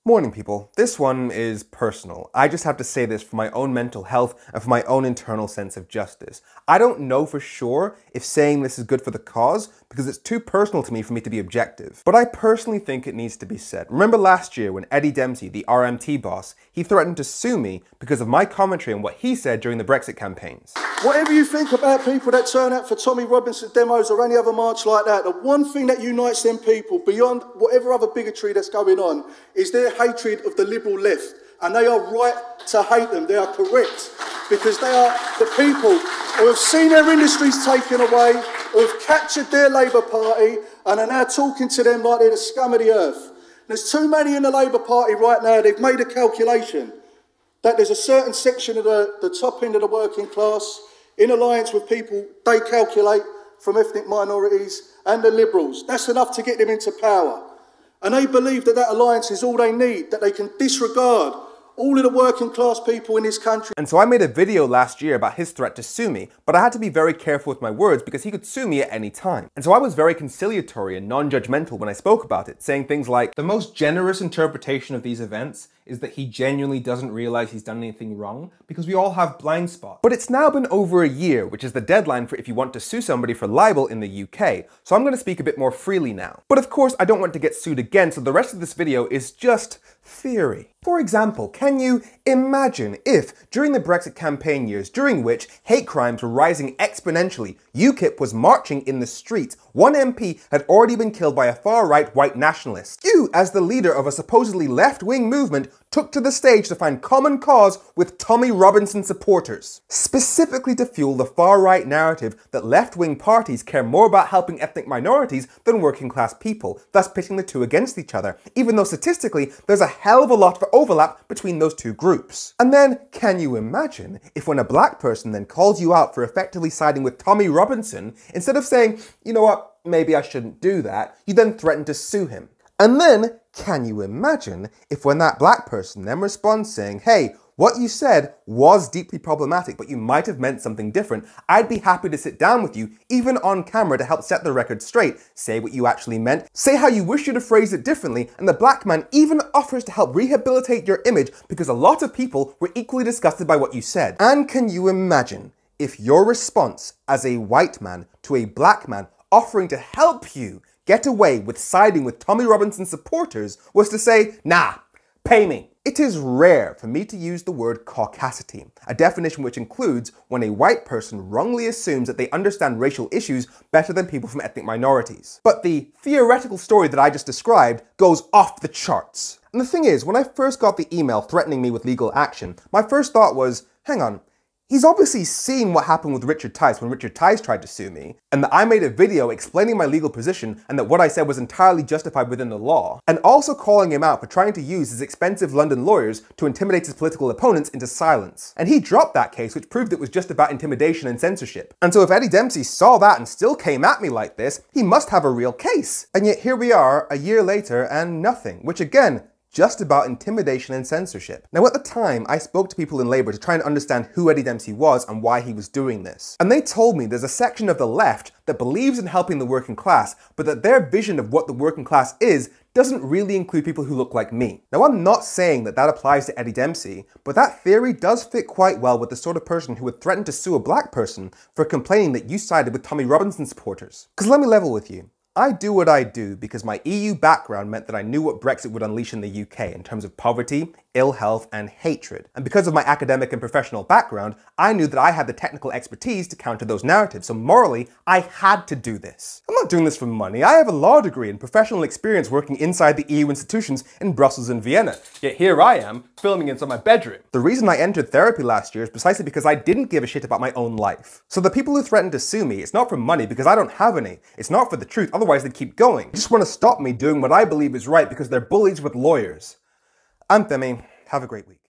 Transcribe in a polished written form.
Morning people, this one is personal. I just have to say this for my own mental health and for my own internal sense of justice. I don't know for sure if saying this is good for the cause because it's too personal to me for me to be objective. But I personally think it needs to be said. Remember last year when Eddie Dempsey, the RMT boss, he threatened to sue me because of my commentary on what he said during the Brexit campaigns. Whatever you think about people that turn out for Tommy Robinson demos or any other march like that, the one thing that unites them people beyond whatever other bigotry that's going on is their hatred of the liberal left. And they are right to hate them. They are correct. Because they are the people who have seen their industries taken away, who have captured their Labour Party and are now talking to them like they're the scum of the earth. There's too many in the Labour Party right now. They've made a calculation that there's a certain section of the top end of the working class in alliance with people they calculate from ethnic minorities and the Liberals. That's enough to get them into power. And they believe that that alliance is all they need, that they can disregard all of the working class people in this country. And so I made a video last year about his threat to sue me, but I had to be very careful with my words because he could sue me at any time. And so I was very conciliatory and non-judgmental when I spoke about it, saying things like, the most generous interpretation of these events is that he genuinely doesn't realize he's done anything wrong, because we all have blind spots. But it's now been over a year, which is the deadline for if you want to sue somebody for libel in the UK, so I'm going to speak a bit more freely now. But of course, I don't want to get sued again, so the rest of this video is just theory. For example, can you imagine if, during the Brexit campaign years, during which hate crimes were rising exponentially, UKIP was marching in the streets, one MP had already been killed by a far-right white nationalist. You, as the leader of a supposedly left-wing movement, took to the stage to find common cause with Tommy Robinson supporters, specifically to fuel the far-right narrative that left-wing parties care more about helping ethnic minorities than working-class people, thus pitting the two against each other, even though statistically there's a hell of a lot of overlap between those two groups. And then, can you imagine if when a black person then calls you out for effectively siding with Tommy Robinson, instead of saying, you know what, maybe I shouldn't do that, you then threaten to sue him? And then, can you imagine if when that black person then responds saying, hey, what you said was deeply problematic, but you might have meant something different, I'd be happy to sit down with you, even on camera, to help set the record straight, say what you actually meant, say how you wish you'd have phrased it differently, and the black man even offers to help rehabilitate your image because a lot of people were equally disgusted by what you said. And can you imagine if your response as a white man to a black man offering to help you get away with siding with Tommy Robinson's supporters was to say, nah, pay me. It is rare for me to use the word caucasity, a definition which includes when a white person wrongly assumes that they understand racial issues better than people from ethnic minorities. But the theoretical story that I just described goes off the charts. And the thing is, when I first got the email threatening me with legal action, my first thought was, hang on, he's obviously seen what happened with Richard Tice when Richard Tice tried to sue me, and that I made a video explaining my legal position and that what I said was entirely justified within the law, and also calling him out for trying to use his expensive London lawyers to intimidate his political opponents into silence. And he dropped that case, which proved it was just about intimidation and censorship. And so if Eddie Dempsey saw that and still came at me like this, he must have a real case. And yet here we are, a year later, and nothing, which again, just about intimidation and censorship. Now at the time, I spoke to people in Labour to try and understand who Eddie Dempsey was and why he was doing this. And they told me there's a section of the left that believes in helping the working class, but that their vision of what the working class is doesn't really include people who look like me. Now I'm not saying that that applies to Eddie Dempsey, but that theory does fit quite well with the sort of person who would threaten to sue a black person for complaining that you sided with Tommy Robinson supporters. Because let me level with you. I do what I do because my EU background meant that I knew what Brexit would unleash in the UK in terms of poverty, ill health, and hatred. And because of my academic and professional background, I knew that I had the technical expertise to counter those narratives, so morally, I had to do this. I'm not doing this for money. I have a law degree and professional experience working inside the EU institutions in Brussels and Vienna. Yet here I am, filming inside my bedroom. The reason I entered therapy last year is precisely because I didn't give a shit about my own life. So the people who threaten to sue me, it's not for money because I don't have any. It's not for the truth, otherwise they'd keep going. They just want to stop me doing what I believe is right because they're bullies with lawyers. I'm Femi. Have a great week.